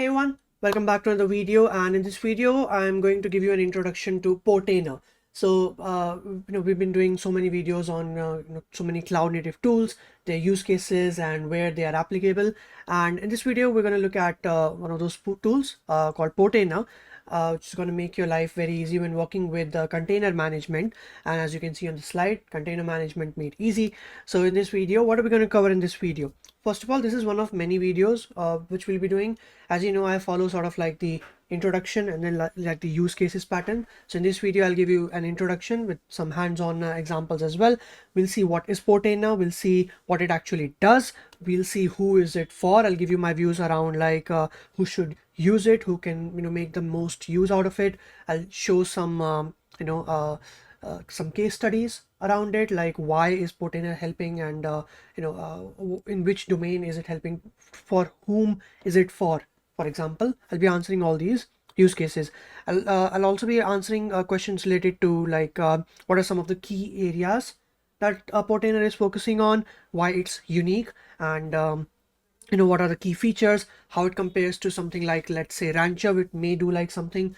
Hey everyone, welcome back to another video, and in this video I'm going to give you an introduction to Portainer. We've been doing so many videos on so many cloud native tools, their use cases and where they are applicable. And in this video we're going to look at one of those tools called Portainer, which is going to make your life very easy when working with container management. And as you can see on the slide, container management made easy. So in this video, what are we going to cover in this video? First of all, this is one of many videos which we'll be doing. As you know, I follow sort of like the introduction and then like the use cases pattern. So in this video, I'll give you an introduction with some hands-on examples as well. We'll see what is Portainer, we'll see what it actually does, we'll see who is it for. I'll give you my views around like who should use it, who can make the most use out of it. I'll show some some case studies around it, like why is Portainer helping, and in which domain is it helping, for whom is it for. For example, I'll be answering all these use cases. I'll also be answering questions related to like what are some of the key areas that Portainer is focusing on, why it's unique, and what are the key features, how it compares to something like, let's say, Rancher, which may do like something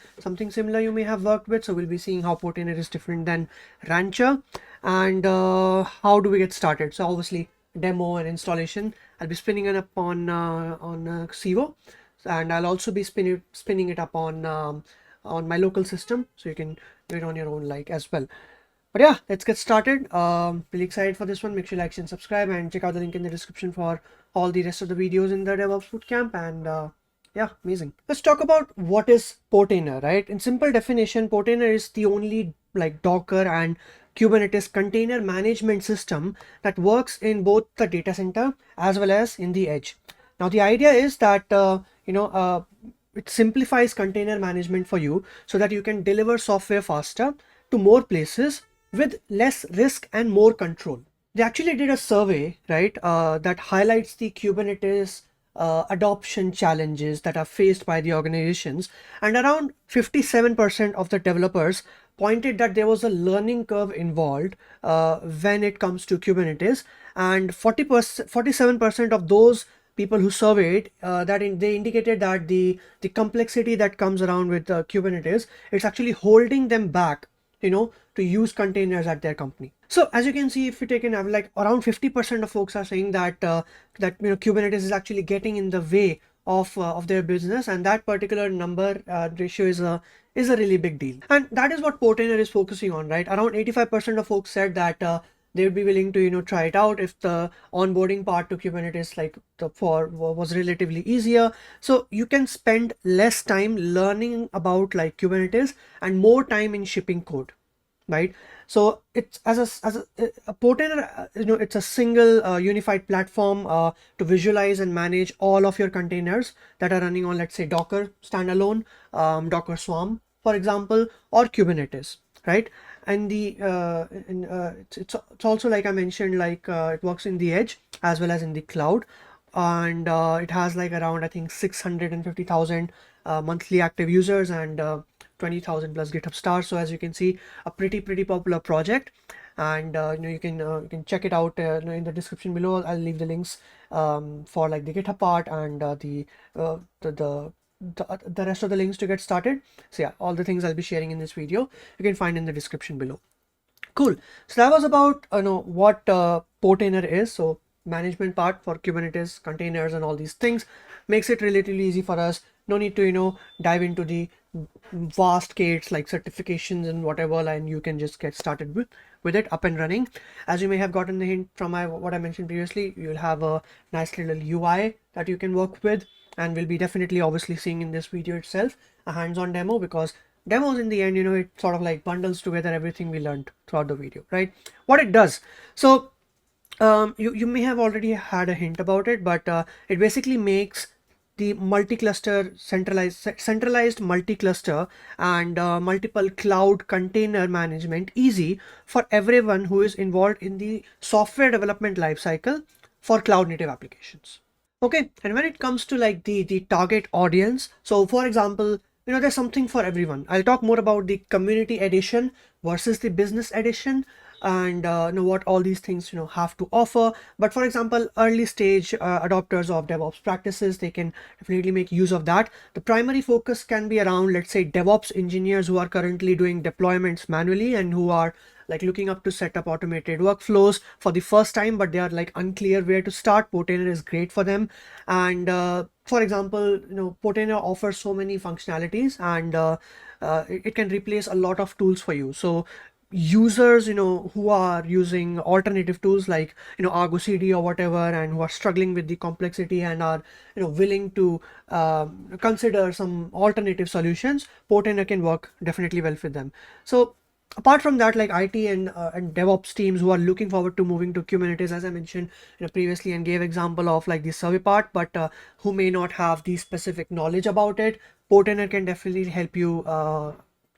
similar you may have worked with. So we'll be seeing how Portainer is different than Rancher, and how do we get started. So obviously demo and installation, I'll be spinning it up on Civo, and I'll also be spinning it up on my local system, so you can do it on your own like as well. But yeah, let's get started. Really excited for this one. Make sure you like and subscribe, and check out the link in the description for all the rest of the videos in the DevOps Bootcamp. And yeah, amazing. Let's talk about what is Portainer, right? In simple definition, Portainer is the only like Docker and Kubernetes container management system that works in both the data center as well as in the edge. Now, the idea is that it simplifies container management for you so that you can deliver software faster to more places with less risk and more control. They actually did a survey, right, that highlights the Kubernetes adoption challenges that are faced by the organizations, and around 57% of the developers pointed that there was a learning curve involved when it comes to Kubernetes, and 47% of those people who surveyed they indicated that the complexity that comes around with Kubernetes, it's actually holding them back to use containers at their company. So as you can see, if you take an average, like around 50% of folks are saying that Kubernetes is actually getting in the way of their business, and that particular number ratio is a really big deal. And that is what Portainer is focusing on, right? Around 85% of folks said that they would be willing to try it out if the onboarding part to Kubernetes was relatively easier. So you can spend less time learning about like Kubernetes and more time in shipping code, right? So it's as a Portainer, it's a single unified platform to visualize and manage all of your containers that are running on, let's say, Docker standalone, Docker Swarm, for example, or Kubernetes, right? And it's also, like I mentioned, like it works in the edge as well as in the cloud, and it has like around, I think, 650,000 monthly active users and 20,000 plus GitHub stars. So as you can see, a pretty popular project. And you can check it out in the description below. I'll leave the links for like the GitHub part and the rest of the links to get started. So yeah, all the things I'll be sharing in this video you can find in the description below. Cool. So that was about what Portainer is. So management part for Kubernetes containers and all these things makes it relatively easy for us. No need to dive into the vast gates like certifications and whatever, and you can just get started with it up and running. As you may have gotten the hint from what I mentioned previously, you'll have a nice little UI that you can work with, and we'll be definitely obviously seeing in this video itself a hands-on demo, because demos in the end, it sort of like bundles together everything we learned throughout the video, right? What it does. So you may have already had a hint about it, but it basically makes the multi-cluster centralized multi-cluster and multiple cloud container management easy for everyone who is involved in the software development lifecycle for cloud native applications. Okay, and when it comes to like the target audience, so for example, there's something for everyone. I'll talk more about the community edition versus the business edition and what all these things have to offer. But for example, early stage adopters of DevOps practices, they can definitely make use of that. The primary focus can be around, let's say, DevOps engineers who are currently doing deployments manually and who are like looking up to set up automated workflows for the first time, but they are like unclear where to start. Portainer is great for them. And for example, Portainer offers so many functionalities, and it can replace a lot of tools for you. So users who are using alternative tools like Argo CD or whatever, and who are struggling with the complexity and are willing to consider some alternative solutions, Portainer can work definitely well for them. So apart from that, like IT and DevOps teams who are looking forward to moving to Kubernetes, as I mentioned previously, and gave example of like the survey part, but who may not have the specific knowledge about it, Portainer can definitely help you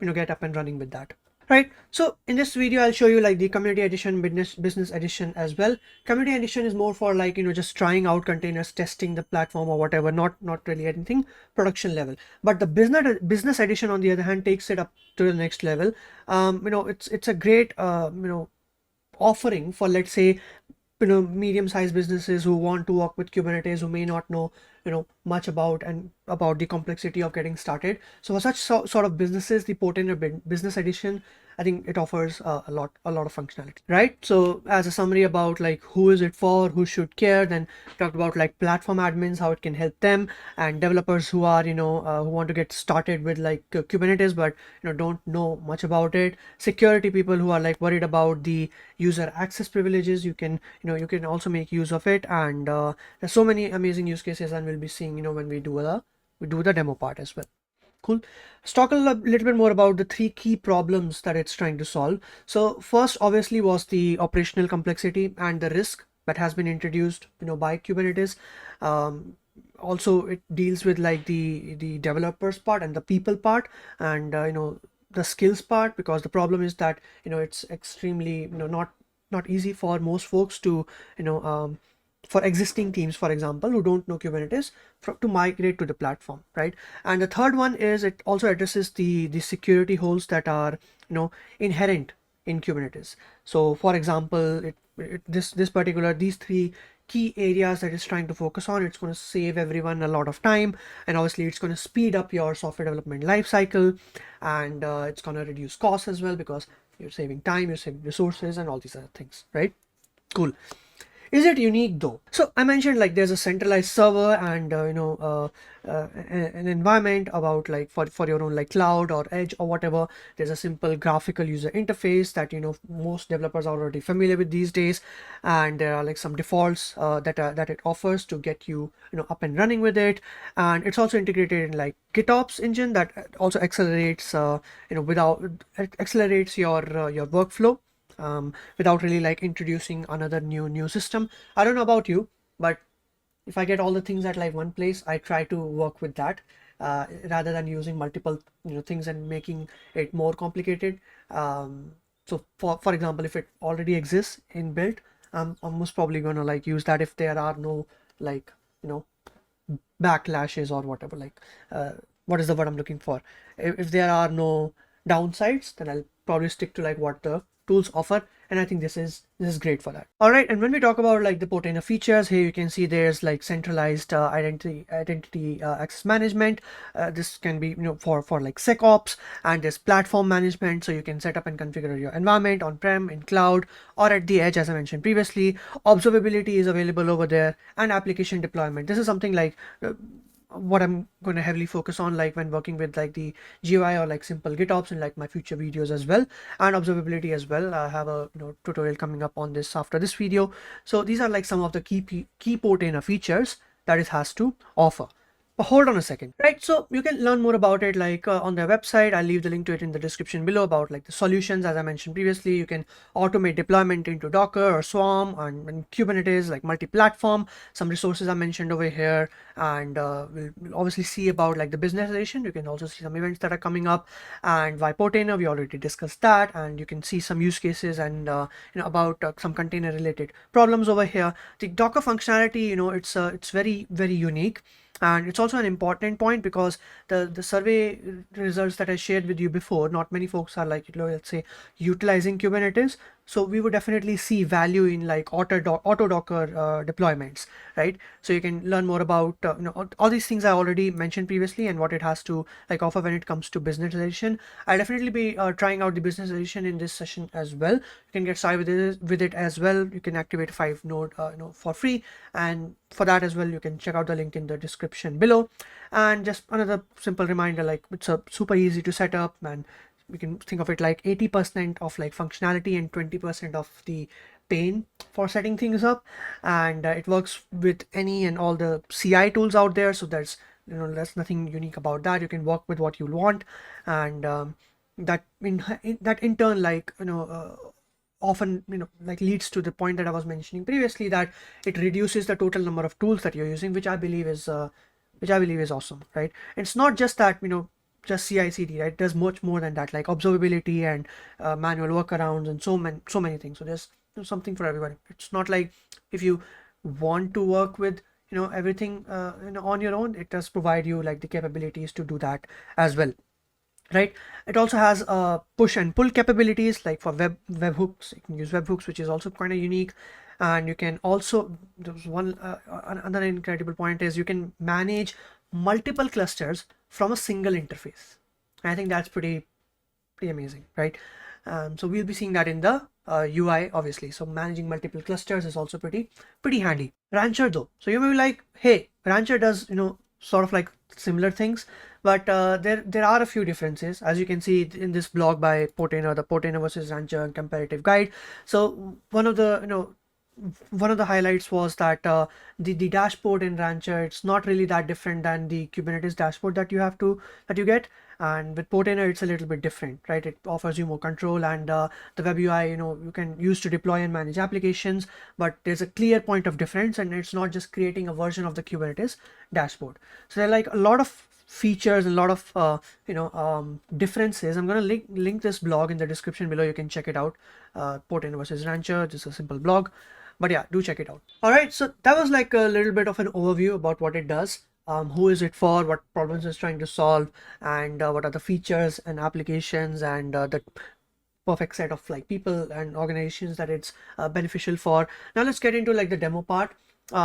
get up and running with that. Right, so in this video I'll show you like the community edition, business edition as well. Community edition is more for like just trying out containers, testing the platform or whatever, not really anything production level. But the business edition, on the other hand, takes it up to the next level. It's a great offering for, let's say, medium-sized businesses who want to work with Kubernetes, who may not know much about the complexity of getting started. So for such sort of businesses, the Portainer Business Edition, I think it offers a lot of functionality, right? So as a summary about like who is it for, who should care, then talked about like platform admins, how it can help them, and developers who are who want to get started with like Kubernetes but don't know much about it. Security people who are like worried about the user access privileges, you can also make use of it. And there's so many amazing use cases, and we'll be seeing when we do the demo part as well. Cool. Let's talk a little bit more about the 3 key problems that it's trying to solve. So first, obviously, was the operational complexity and the risk that has been introduced by Kubernetes. Also, it deals with like the developers part and the people part, and the skills part, because the problem is that it's extremely not easy for most folks to for existing teams, for example, who don't know Kubernetes, to migrate to the platform, right? And the third one is it also addresses the security holes that are inherent in Kubernetes. So for example, these 3 key areas that it's trying to focus on, it's going to save everyone a lot of time, and obviously it's going to speed up your software development lifecycle, and it's going to reduce costs as well, because you're saving time, you're saving resources, and all these other things, right? Cool. Is it unique though? So I mentioned like there's a centralized server and an environment about like for your own like cloud or edge or whatever. There's a simple graphical user interface that most developers are already familiar with these days, and there are like some defaults that it offers to get you up and running with it. And it's also integrated in like GitOps engine that also accelerates accelerates your workflow. Without really like introducing another new system. I don't know about you, but if I get all the things at like one place, I try to work with that rather than using multiple things and making it more complicated. So for example, if it already exists inbuilt, I'm most probably gonna like use that if there are no like backlashes or whatever, like what is the word I'm looking for? If there are no downsides, then I'll probably stick to like what the tools offer, and I think this is great for that. All right, and when we talk about like the Portainer features, here you can see there's like centralized identity access management. This can be for like SecOps, and there's platform management, so you can set up and configure your environment on-prem, in cloud, or at the edge, as I mentioned previously. Observability is available over there, and application deployment. This is something like what I'm going to heavily focus on, like when working with like the GUI or like simple GitOps in like my future videos as well, and observability as well. I have a tutorial coming up on this after this video. So these are like some of the key Portainer features that it has to offer. But hold on a second, right? So you can learn more about it like on their website. I'll leave the link to it in the description below, about like the solutions. As I mentioned previously, you can automate deployment into Docker or Swarm and Kubernetes, like multi-platform. Some resources are mentioned over here, and we'll obviously see about like the business edition. You can also see some events that are coming up, and why Portainer, we already discussed that, and you can see some use cases and about some container related problems over here. The Docker functionality, it's very unique. And it's also an important point, because the survey results that I shared with you before, not many folks are like let's say utilizing Kubernetes. so we would definitely see value in like auto Docker deployments, right? So you can learn more about all these things I already mentioned previously and what it has to like offer when it comes to business edition. I'll definitely be trying out the business edition in this session as well. You can get started with it as well. You can activate 5 node for free, and for that as well you can check out the link in the description below. And just another simple reminder, like it's a super easy to set up, and we can think of it like 80% of like functionality and 20% of the pain for setting things up. And it works with any and all the CI tools out there, so there's nothing unique about that. You can work with what you want, and that in turn, like often like leads to the point that I was mentioning previously, that it reduces the total number of tools that you're using, which I believe is awesome, right? It's not just that just CI/CD, right? There's much more than that, like observability and manual workarounds and so many things. So there's something for everybody. It's not like if you want to work with everything on your own, it does provide you like the capabilities to do that as well, right? It also has push and pull capabilities, like for webhooks. You can use webhooks, which is also kind of unique. And you can also, there's one another incredible point is you can manage multiple clusters from a single interface. I think that's pretty amazing, right? So we'll be seeing that in the UI, obviously. So managing multiple clusters is also pretty handy. Rancher though, so you may be like, hey, Rancher does sort of like similar things, but there are a few differences, as you can see in this blog by Portainer, the Portainer versus Rancher comparative guide. So one of the highlights was that the dashboard in Rancher, it's not really that different than the Kubernetes dashboard that you get. And with Portainer, it's a little bit different, right? It offers you more control, and the web UI, you can use to deploy and manage applications, but there's a clear point of difference, and it's not just creating a version of the Kubernetes dashboard. So there are like a lot of features and a lot of differences. I'm going to link this blog in the description below. You can check it out. Portainer versus Rancher, just a simple blog. But yeah, do check it out. All right, so that was like a little bit of an overview about what it does, who is it for, what problems it's trying to solve, and what are the features and applications, and the perfect set of like people and organizations that it's beneficial for. Now let's get into like the demo part.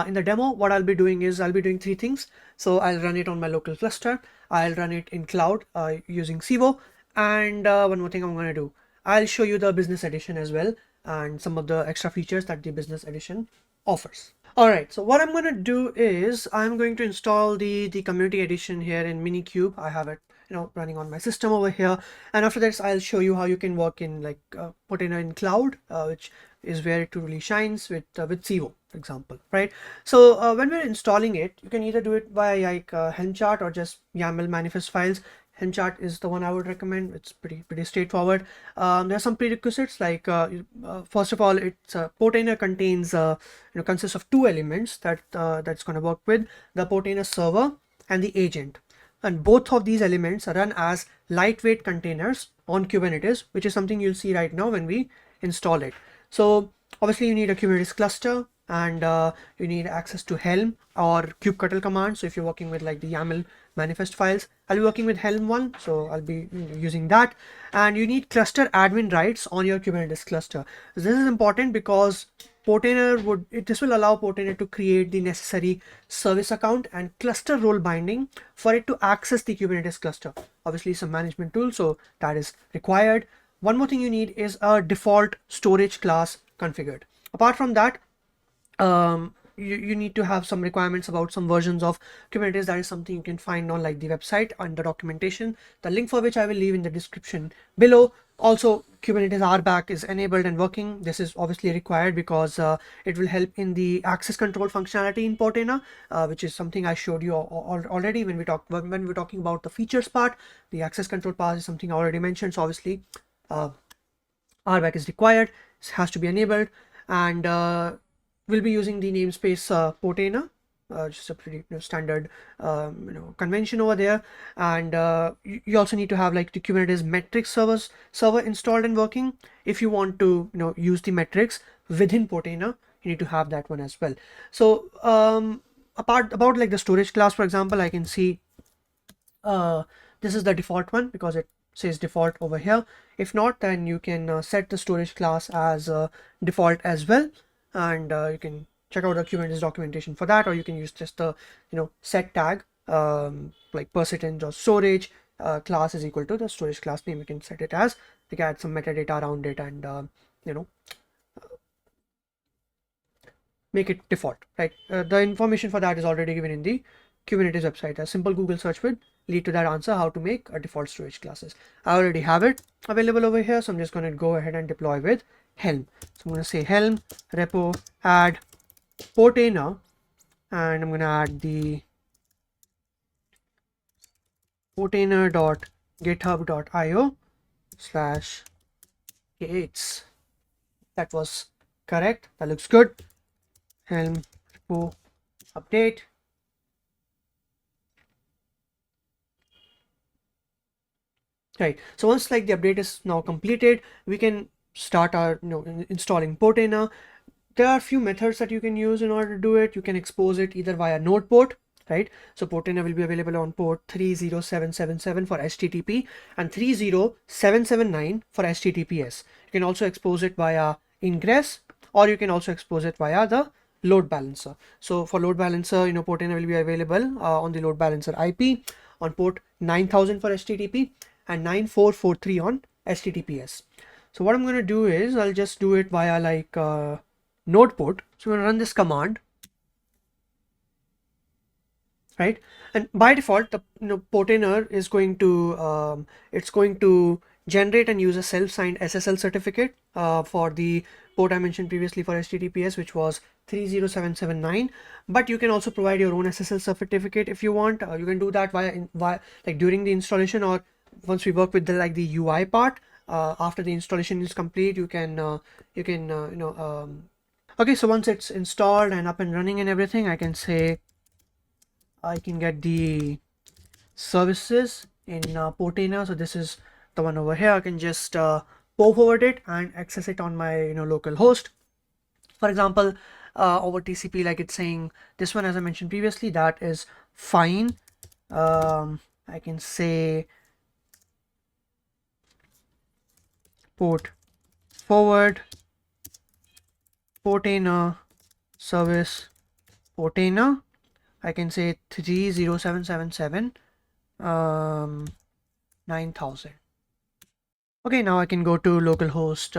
In the demo, what I'll be doing is I'll be doing 3 things. So I'll run it on my local cluster, I'll run it in cloud using Civo, and one more thing I'm going to do, I'll show you the business edition as well, and some of the extra features that the business edition offers. All right, so what I'm going to do is I'm going to install the community edition here in Minikube. I have it running on my system over here, and after this I'll show you how you can work in like Portainer in cloud, which is where it truly shines with Civo, for example, right? So when we're installing it, you can either do it by like Helm chart or just YAML manifest files. Helm chart is the one I would recommend. It's pretty straightforward. There are some prerequisites, like first of all, it's Portainer contains consists of 2 elements that's going to work with: the Portainer server and the agent. And both of these elements are run as lightweight containers on Kubernetes, which is something you'll see right now when we install it. So obviously you need a Kubernetes cluster, and you need access to Helm or kubectl commands. So if you're working with like the YAML manifest files, I'll be working with Helm one, so I'll be using that. And you need cluster admin rights on your Kubernetes cluster. This is important because this will allow Portainer to create the necessary service account and cluster role binding for it to access the Kubernetes cluster. Obviously it's a management tool, so that is required. One more thing you need is a default storage class configured. Apart from that, you need to have some requirements about some versions of Kubernetes. That is something you can find on like the website and the documentation, the link for which I will leave in the description below. Also, Kubernetes RBAC is enabled and working. This is obviously required because it will help in the access control functionality in Portainer, which is something I showed you already when we're talking about the features part. The access control part is something I already mentioned. So obviously RBAC is required. It has to be enabled, and we'll be using the namespace Portainer, just a pretty standard convention over there. And you also need to have like the Kubernetes metrics server installed and working. If you want to use the metrics within Portainer, you need to have that one as well. So about like the storage class, for example, I can see this is the default one because it says default over here. If not, then you can set the storage class as default as well, and you can check out the Kubernetes documentation for that, or you can use just the set tag like percentage or storage class is equal to the storage class name. You can set it as, you can add some metadata around it, and make it default, right? The information for that is already given in the Kubernetes website. A simple Google search would lead to that answer, how to make a default storage classes. I already have it available over here, so I'm just going to go ahead and deploy with Helm. So I'm going to say Helm repo add Portainer, and I'm going to add the portainer.github.io/k8s. That was correct. That looks good. Helm repo update. Right. So once like the update is now completed, we can start our installing Portainer. There are a few methods that you can use in order to do it. You can expose it either via node port, right? So Portainer will be available on port 30777 for HTTP and 30779 for HTTPS. You can also expose it via ingress, or you can also expose it via the load balancer. So for load balancer, Portainer will be available on the load balancer IP on port 9000 for HTTP and 9443 on HTTPS. So what I'm going to do is I'll just do it via like node port. So I'm going to run this command, right? And by default, the Portainer is going to it's going to generate and use a self-signed SSL certificate for the port I mentioned previously for HTTPS, which was 30779. But you can also provide your own SSL certificate if you want. You can do that via like during the installation, or once we work with the UI part. After the installation is complete, you can okay, so once it's installed and up and running and everything, I can say I can get the services in Portainer. So this is the one over here. I can just port forward it and access it on my local host. For example, over TCP, like it's saying this one, as I mentioned previously, that is fine. I can say port forward Portainer service Portainer. I can say 30777 9000. Okay, now I can go to localhost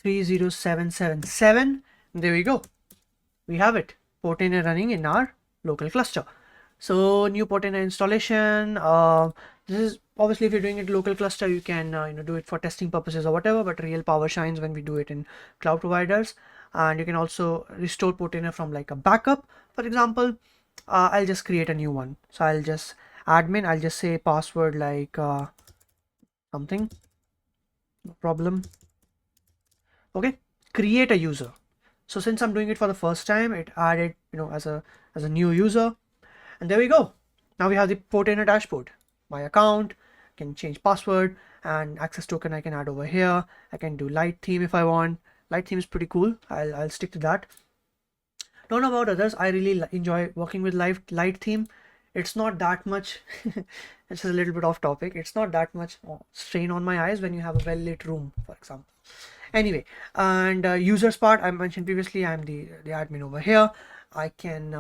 30777. There we go. We have it. Portainer running in our local cluster. So new Portainer installation. This is obviously, if you're doing it local cluster, you can do it for testing purposes or whatever, but real power shines when we do it in cloud providers. And you can also restore Portainer from like a backup. For example, I'll just create a new one. So I'll just admin, I'll just say password like something, no problem. Okay, create a user. So since I'm doing it for the first time, it added as a new user, and there we go. Now we have the Portainer dashboard. My account, can change password, and access token I can add over here. I can do light theme if I want. Light theme is pretty cool. I'll stick to that. Don't know about others. I really enjoy working with light theme. It's not that much it's a little bit off topic. It's not that much strain on my eyes when you have a well lit room, for example. Anyway, and users part, I mentioned previously, I'm the admin over here. I can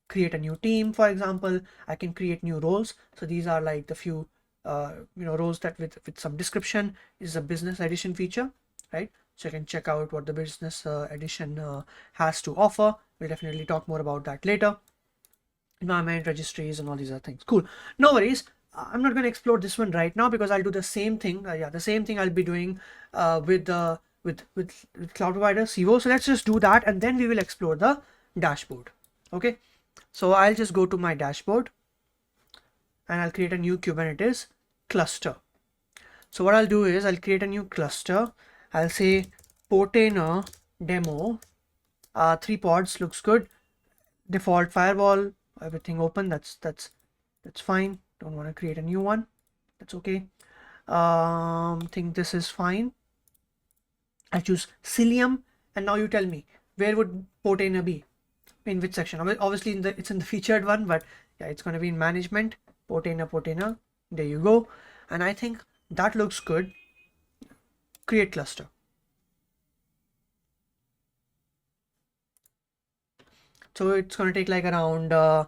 create a new team, for example. I can create new roles. So these are like the few roles that with some description. Is a business edition feature, right? So you can check out what the business edition has to offer. We'll definitely talk more about that later. Environment, registries, and all these other things. Cool. No worries. I'm not going to explore this one right now because I'll do the same thing. The same thing I'll be doing with cloud provider Civo. So let's just do that, and then we will explore the dashboard. Okay. So I'll just go to my dashboard, and I'll create a new Kubernetes cluster. So what I'll do is I'll create a new cluster. I'll say Portainer demo. 3 pods looks good. Default firewall, everything open. That's fine. Don't want to create a new one. That's okay. Think this is fine. I choose Cilium, and now you tell me, where would Portainer be? In which section? Obviously it's in the featured one, but yeah, it's going to be in management. Portainer. There you go. and I think that looks good. Create cluster. So it's going to take like around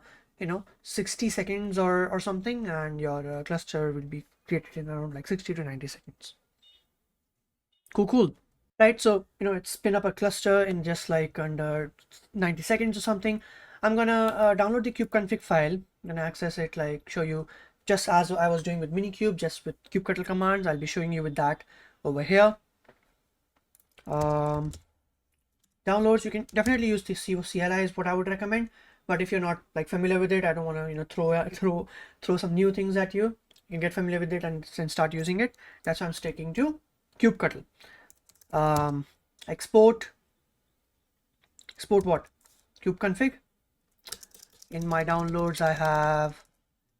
60 seconds or something, and your cluster will be created in around like 60 to 90 seconds. Cool. Right, so it's spin up a cluster in just like under 90 seconds or something. I'm gonna download the kubeconfig file. I'm gonna access it, like show you just as I was doing with Minikube, just with kubectl commands. I'll be showing you with that over here. Downloads, you can definitely use the CLI is what I would recommend, but if you're not like familiar with it, I don't want to throw some new things at you. You can get familiar with it and then start using it. That's why I'm sticking to kubectl. Export what? Kubeconfig. In my downloads I have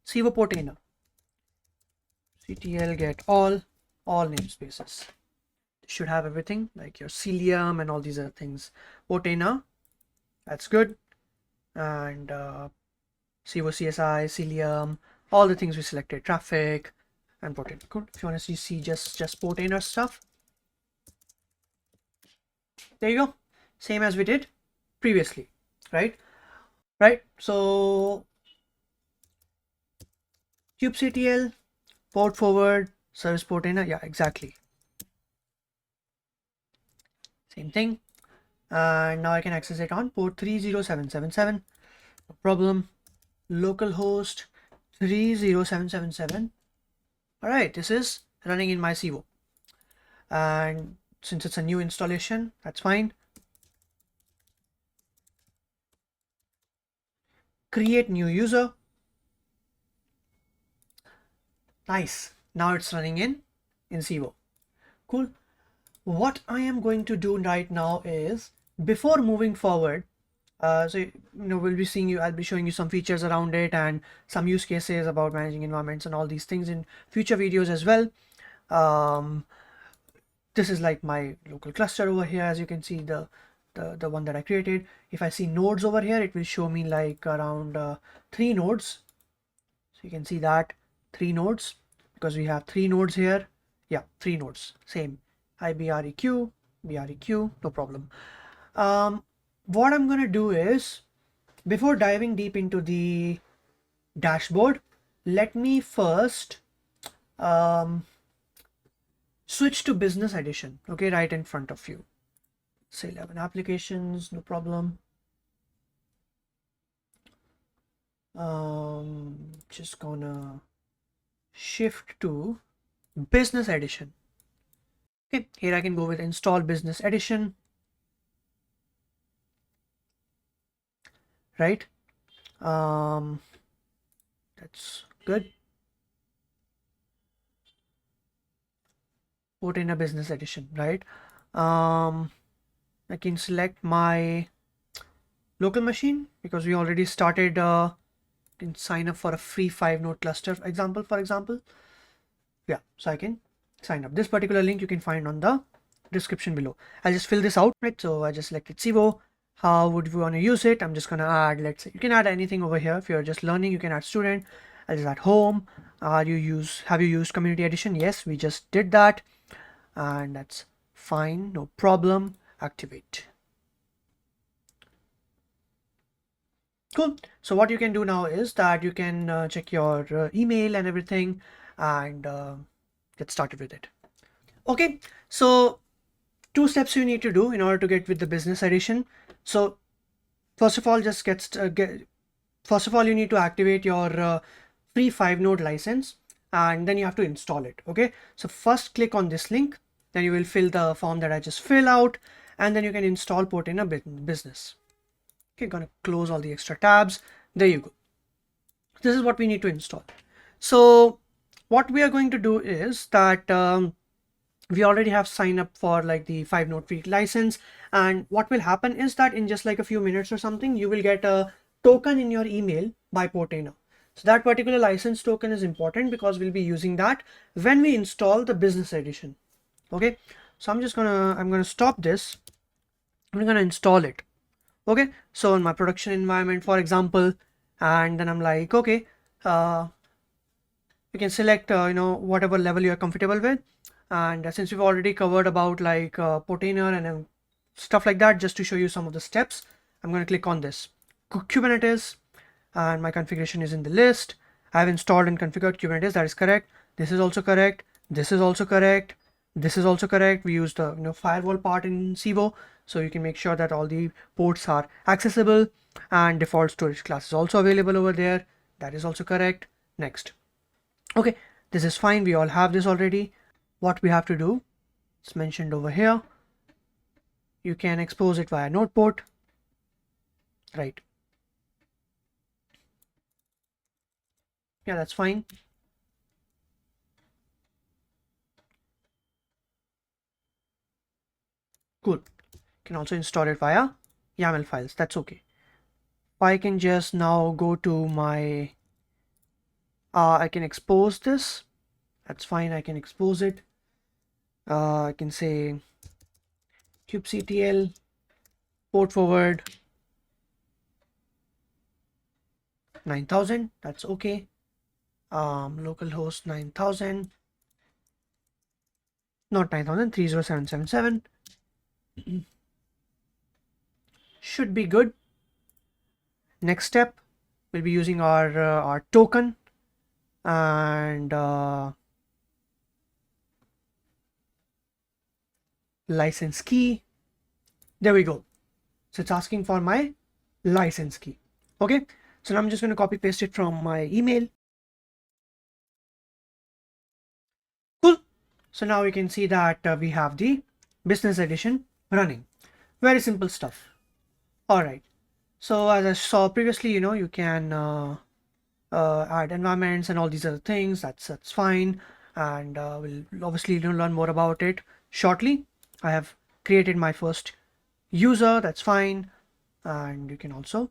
Civo Portainer, ctl get all namespaces. Should have everything like your Cilium and all these other things. Portainer, that's good. And Civo CSI, Cilium, all the things we selected, traffic and Portainer. Good. If you want to see just Portainer stuff, there you go. Same as we did previously, right? So kubectl, port forward, service Portainer, yeah, exactly. Same thing. And now I can access it on port 30777. No problem. Localhost 30777. All right, this is running in my Civo. And since it's a new installation, that's fine. Create new user. Nice. Now it's running in Civo. Cool. What I am going to do right now is, before moving forward, so we'll be seeing you, I'll be showing you some features around it and some use cases about managing environments and all these things in future videos as well. This is like my local cluster over here. As you can see, the one that I created. If I see nodes over here, it will show me like around 3 nodes. So you can see that 3 nodes, because we have 3 nodes here. Yeah, 3 nodes, same. IBREQ, BREQ, no problem. What I'm gonna do is, before diving deep into the dashboard, let me first switch to business edition. Okay, right in front of you. Say 11 applications, no problem. Just gonna shift to business edition. Okay, here I can go with install business edition. Right, that's good. Put in a business edition, right? I can select my local machine because we already started. Can sign up for a free 5-node cluster for example. Yeah, so I can sign up. This particular link you can find on the description below. I'll just fill this out, right? So I just selected Civo. How would we want to use it? I'm just gonna add, let's say, you can add anything over here. If you're just learning, you can add student. I'll just add home. Have you used community edition? Yes, we just did that, and that's fine, no problem. Activate. Cool. So what you can do now is that you can check your email and everything, and get started with it. Okay, so 2 steps you need to do in order to get with the business edition. So first of all, first of all, you need to activate your free 5-node license, and then you have to install it. Okay, so first click on this link, then you will fill the form that I just fill out, and then you can install Portainer Business. Okay, gonna close all the extra tabs. There you go. This is what we need to install. So what we are going to do is that we already have signed up for like the 5-node free license, and what will happen is that in just like a few minutes or something, you will get a token in your email by Portainer. So that particular license token is important because we'll be using that when we install the business edition. Okay, so I'm gonna stop this. I'm gonna install it. Okay, so in my production environment, for example, and then I'm like, okay, you can select whatever level you are comfortable with. And since we've already covered about like Portainer and stuff like that, just to show you some of the steps, I'm going to click on this Kubernetes, and my configuration is in the list. I have installed and configured Kubernetes. That is correct. This is also correct. This is also correct. This is also correct. We use the firewall part in Civo, so you can make sure that all the ports are accessible, and default storage class is also available over there. That is also correct. Next. Okay, this is fine. We all have this already. What we have to do, it's mentioned over here. You can expose it via node port, right? Yeah, that's fine. Cool. You can also install it via YAML files. That's okay. I can just now go to my I can expose this. That's fine. I can expose it. I can say kubectl port forward 9000. That's okay. Localhost 9000, not 9000, 30777. Should be good. Next step, we'll be using our token and license key. There we go. So it's asking for my license key. Okay, so now I'm just going to copy paste it from my email. Cool. So now we can see that we have the business edition running. Very simple stuff. All right. So as I saw previously, you can add environments and all these other things. That's fine, and we'll obviously learn more about it shortly. I have created my first user. That's fine, and you can also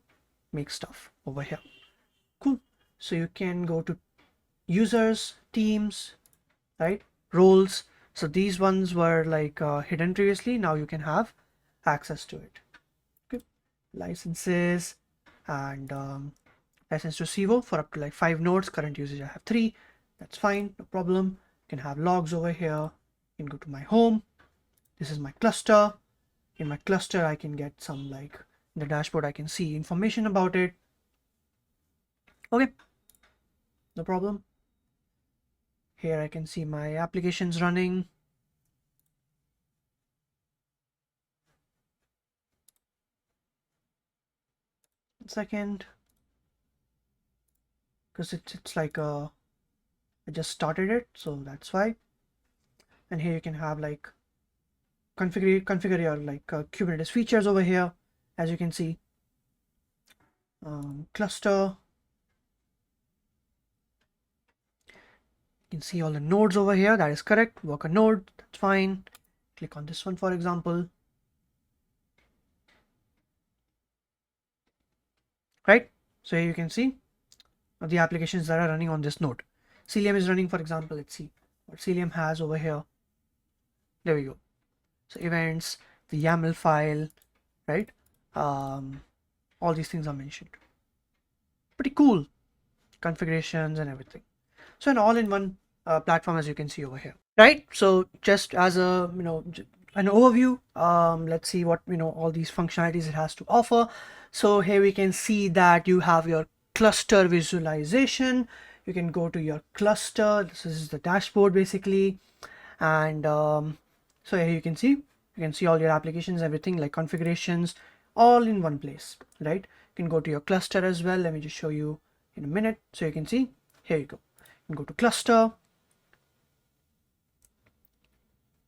make stuff over here. Cool. So you can go to users, teams, right, roles. So these ones were like hidden previously. Now you can have access to it. Okay. Licenses and license to Civo for up to like 5 nodes. Current usage I have 3. That's fine, no problem. You can have logs over here. You can go to my home. This is my cluster. In my cluster I can get some, like in the dashboard I can see information about it. Okay, no problem. Here I can see my applications running. One second, because it's like I just started it, so that's why. And here you can have like configure your like Kubernetes features over here. As you can see, cluster. You can see all the nodes over here. That is correct. Work a node. That's fine. Click on this one, for example. Right. So here you can see the applications that are running on this node. Cilium is running, for example. Let's see what Cilium has over here. There we go. So events, the YAML file, right? All these things are mentioned. Pretty cool. Configurations and everything. So an all-in-one platform, as you can see over here, right? So just as a an overview, let's see what all these functionalities it has to offer. So here we can see that you have your cluster visualization. You can go to your cluster. This is the dashboard basically, and so here you can see all your applications, everything like configurations, all in one place, right? You can go to your cluster as well. Let me just show you in a minute. So you can see, here you go. You can go to cluster.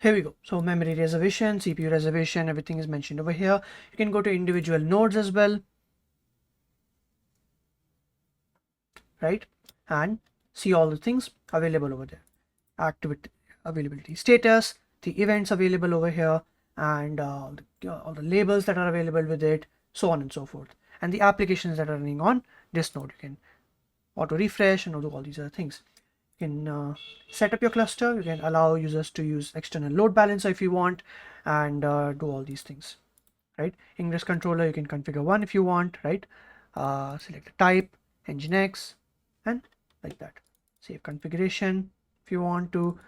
Here we go. So memory reservation, CPU reservation, everything is mentioned over here. You can go to individual nodes as well, right? And see all the things available over there. Activity availability status, the events available over here, and all the labels that are available with it, so on and so forth. And the applications that are running on this node. You can auto refresh and do all these other things. You can set up your cluster. You can allow users to use external load balancer if you want, and do all these things, right? Ingress controller, you can configure one if you want, right? Select the type, Nginx, and like that. save configuration. If you want to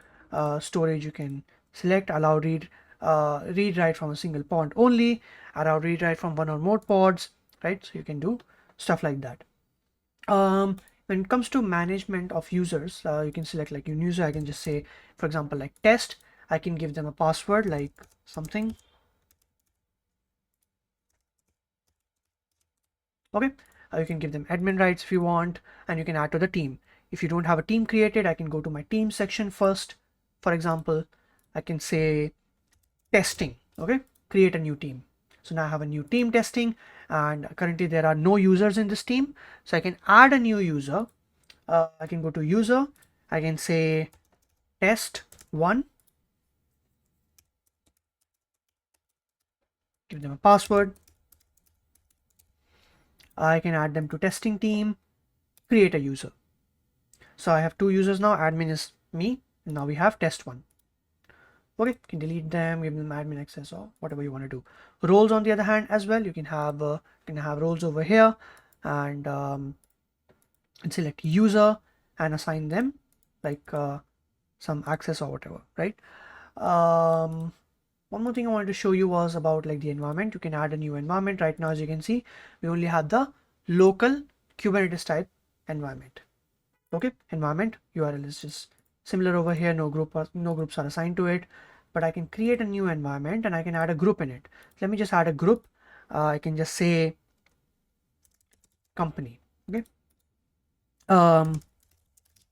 storage, you can select allow read write from a single pod only, allow read write from one or more pods, right? So you can do stuff like that. When it comes to management of users, you can select like new user. I can just say, for example, like test. I can give them a password like something. Okay, you can give them admin rights if you want, and you can add to the team. If you don't have a team created, I can go to my team section first. For example, I can say testing. Okay, create a new team. So now I have a new team testing, and currently there are no users in this team. So I can add a new user. I can go to user. I can say test one. Give them a password. I can add them to testing team, create a user. So I have two users now. Admin is me, and now we have test one. Okay, you can delete them, give them admin access or whatever you want to do. Roles on the other hand as well, you can have roles over here, and select user and assign them like some access or whatever, right? One more thing I wanted to show you was about like the environment. You can add a new environment. Right now, as you can see, we only have the local Kubernetes type environment. Okay, environment URL is just similar over here. No groups are assigned to it, but I can create a new environment and I can add a group in it. Let me just add a group. I can just say company. Okay,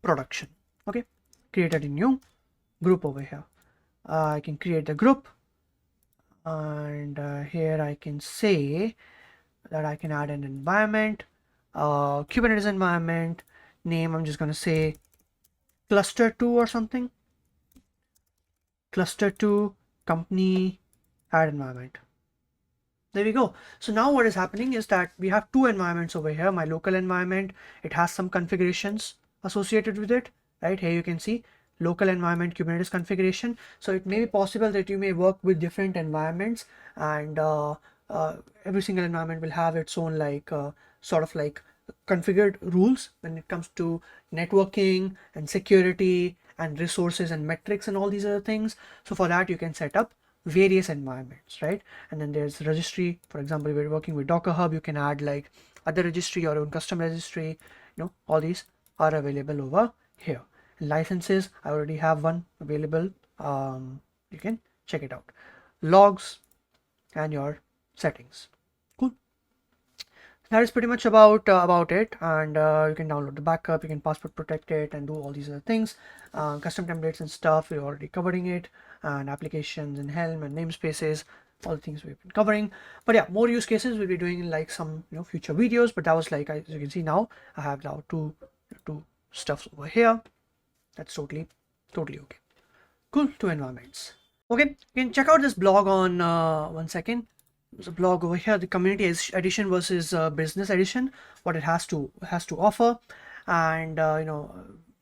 production. Okay, created a new group over here. I can create the group, and here I can say that I can add an environment, Kubernetes environment name. I'm just going to say cluster 2 or something. Cluster 2 company add environment. There we go. So now what is happening is that we have two environments over here. My local environment, it has some configurations associated with it, right? Here you can see local environment Kubernetes configuration. So it may be possible that you may work with different environments, and every single environment will have its own like sort of like configured rules when it comes to networking and security and resources and metrics and all these other things. So for that you can set up various environments, right? And then there's registry. For example, if you're working with Docker Hub, you can add like other registry, your own custom registry. All these are available over here. Licenses, I already have one available. You can check it out. Logs and your settings. Cool. That is pretty much about it, and you can download the backup, you can password protect it, and do all these other things. Custom templates and stuff, we're already covering it, and applications and Helm and namespaces, all the things we've been covering. But yeah, more use cases we'll be doing in like some future videos. But that was like, as you can see now, I have now two stuffs over here. That's totally okay. Cool. Two environments. Okay, you can check out this blog on 1 second. There's a blog over here, the community edition versus business edition, what it has to offer, and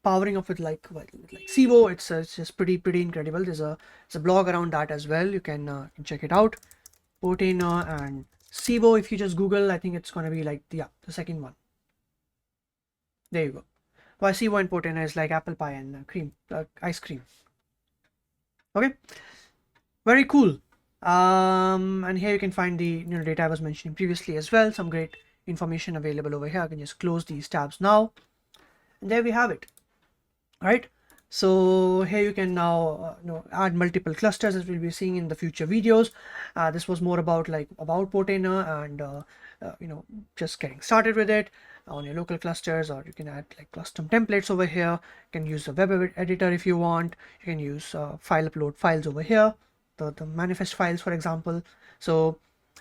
powering up with like Civo. It's just pretty incredible. There's a blog around that as well. You can check it out. Portainer and Civo. If you just Google, I think it's gonna be like the second one. There you go. Why Civo and Portainer is like apple pie and ice cream. Okay, very cool. And here you can find the data I was mentioning previously as well. Some great information available over here. I can just close these tabs now, and there we have it. Right, so here you can now add multiple clusters, as we'll be seeing in the future videos. This was more about Portainer and just getting started with it on your local clusters, or you can add like custom templates over here. You can use the web editor if you want. You can use file upload files over here, the manifest files, for example. So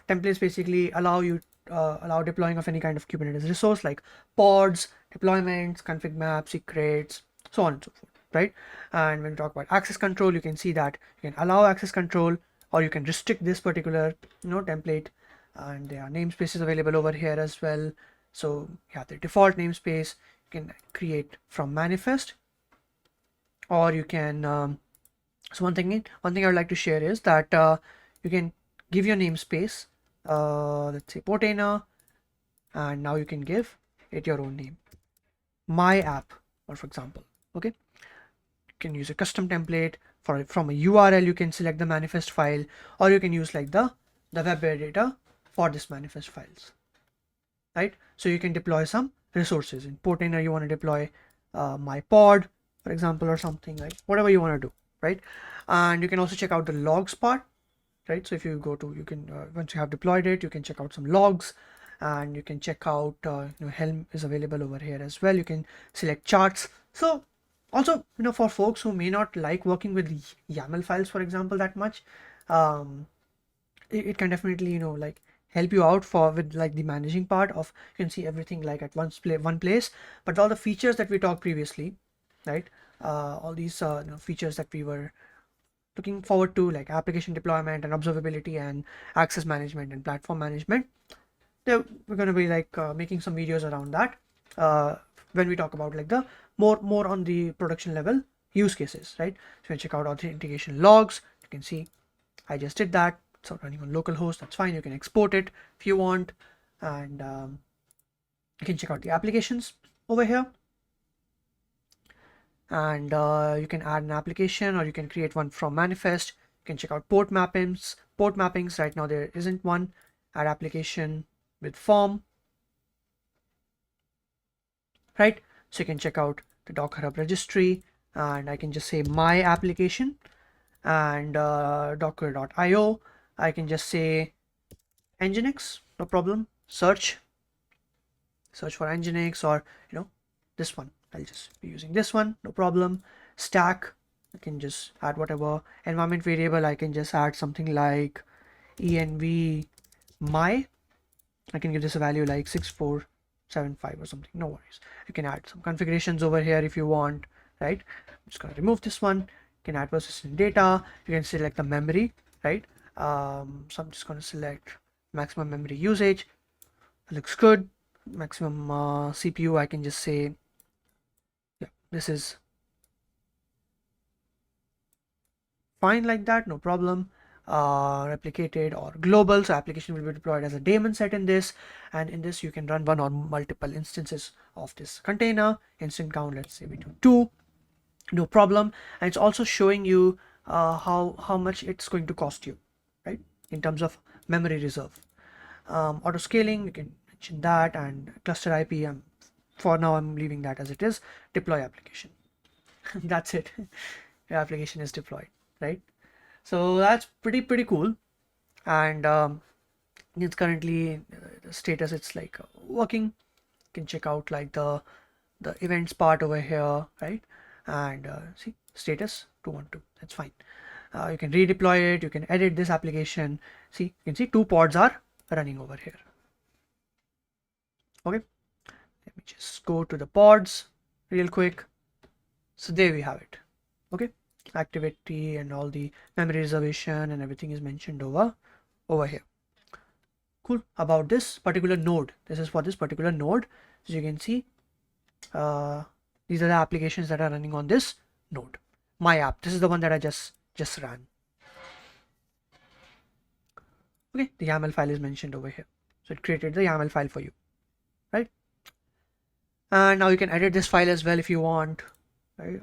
templates basically allow you allow deploying of any kind of Kubernetes resource like pods, deployments, config maps, secrets, so on and so forth, right? And when we talk about access control, you can see that you can allow access control, or you can restrict this particular template, and there are namespaces available over here as well. So you have the default namespace. You can create from manifest, or you can so one thing I would like to share is that you can give your namespace, let's say Portainer, and now you can give it your own name, my app, or for example, Okay, you can use a custom template from a URL. You can select the manifest file, or you can use like the web editor for this manifest files, right? So you can deploy some resources. In Portainer, you want to deploy my pod, for example, or something, like whatever you want to do, right? And you can also check out the logs part, right? So if you go to, you can once you have deployed it, you can check out some logs, and you can check out Helm is available over here as well. You can select charts. So also, for folks who may not like working with YAML files, for example, that much, it can definitely like help you out for with like the managing part of, you can see everything like at one place, but all the features that we talked previously, right? All these features that we were looking forward to, like application deployment and observability and access management and platform management, we're going to be like making some videos around that when we talk about like the more on the production level use cases, right? So you check out authentication logs. You can see I just did that. It's running on localhost. That's fine. You can export it if you want, and you can check out the applications over here, and you can add an application, or you can create one from manifest. You can check out port mappings. Right now there isn't one. Add application with form, right? So you can check out the Docker Hub registry, and I can just say my application, and docker.io. I can just say Nginx, no problem. Search for Nginx, or this one. I'll just be using this one, no problem. Stack, I can just add whatever environment variable. I can just add something like env my. I can give this a value like 6475 or something, no worries. You can add some configurations over here if you want, right? I'm just going to remove this one. You can add persistent data. You can select the memory, right? So I'm just going to select maximum memory usage. It looks good. Maximum CPU, I can just say, yeah, this is fine like that, no problem. Replicated or global, so application will be deployed as a daemon set in this, and in this you can run one or multiple instances of this container. Instant count, let's say we do 2, no problem. And it's also showing you how much it's going to cost you, right, in terms of memory reserve. Auto scaling, you can mention that, and cluster IP, for now I'm leaving that as it is. Deploy application. That's it. Your application is deployed, right? So that's pretty cool. And it's currently the status, it's like working. You can check out like the events part over here, right? And see status 212, that's fine. You can redeploy it, you can edit this application. See, you can see 2 pods are running over here. Okay, let me just go to the pods real quick. So there we have it. Okay, activity and all the memory reservation and everything is mentioned over here. Cool. About this particular node, this is for this particular node. So you can see these are the applications that are running on this node. My app, this is the one that I just ran. Okay, the YAML file is mentioned over here, so it created the YAML file for you, right? And now you can edit this file as well if you want, right?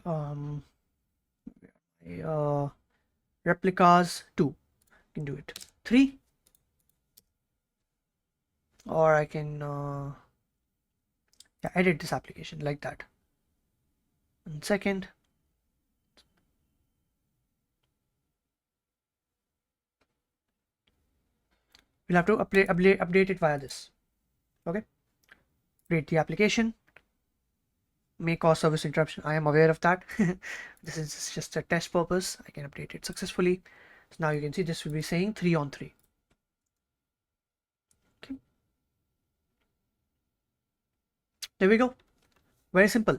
Replicas 2, you can do it 3, or I can yeah, edit this application like that. 1 second. We'll have to update it via this. Okay, create the application, may cause service interruption. I am aware of that. This is just a test purpose. I can update it successfully. So now you can see this will be saying 3 on 3. Okay, there we go. Very simple.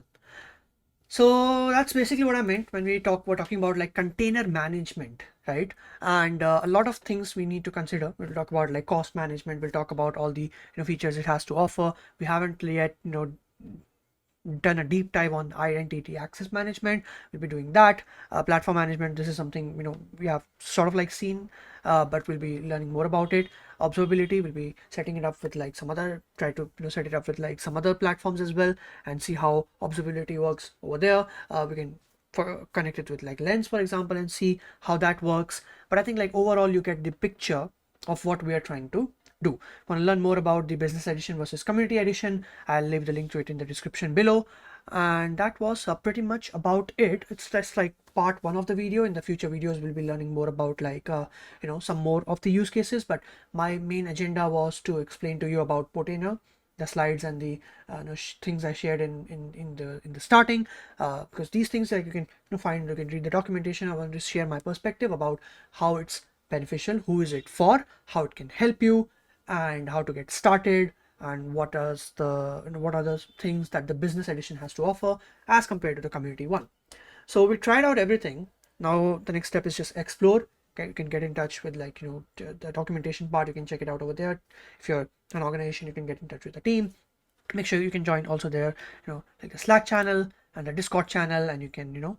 So that's basically what I meant when we're talking about like container management, right? And a lot of things we need to consider. We'll talk about like cost management. We'll talk about all the features it has to offer. We haven't yet done a deep dive on identity access management. We'll be doing that. Platform management, this is something we have sort of like seen, but we'll be learning more about it. observability. We'll be setting it up with like some other, try to set it up with like some other platforms as well, and see how observability works over there. We can connect it with like Lens, for example, and see how that works. But I think like overall you get the picture of what we are trying to do. Want to learn more about the business edition versus community edition? I'll leave the link to it in the description below. And that was pretty much about it. It's just like part one of the video. In the future videos we'll be learning more about like some more of the use cases, but my main agenda was to explain to you about Portainer, the slides and the things I shared in the starting, because these things like you can find, you can read the documentation. I want to share my perspective about how it's beneficial, who is it for, how it can help you, and how to get started, and what are the things that the business edition has to offer as compared to the community one. So we tried out everything. Now the next step is just explore. Okay, you can get in touch with like the documentation part. You can check it out over there. If you're an organization, you can get in touch with the team. Make sure you can join also there, like a Slack channel and a Discord channel, and you can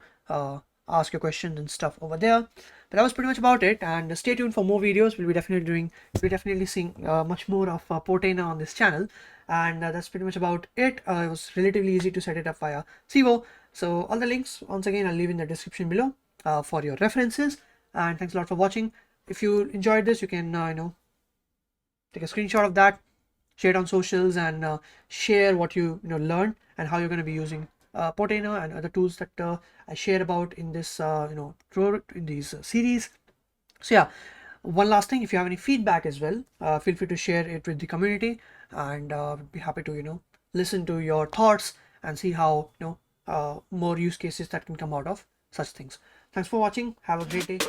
ask your questions and stuff over there. But that was pretty much about it, and stay tuned for more videos. We'll be definitely seeing much more of Portainer on this channel, and that's pretty much about it. It was relatively easy to set it up via Civo. So all the links, once again, I'll leave in the description below for your references. And thanks a lot for watching. If you enjoyed this, you can take a screenshot of that, share it on socials, and share what you learned and how you're going to be using Portainer and other tools that I share about in this in these series. So yeah, one last thing, if you have any feedback as well, feel free to share it with the community, and be happy to listen to your thoughts and see how more use cases that can come out of such things. Thanks for watching. Have a great day.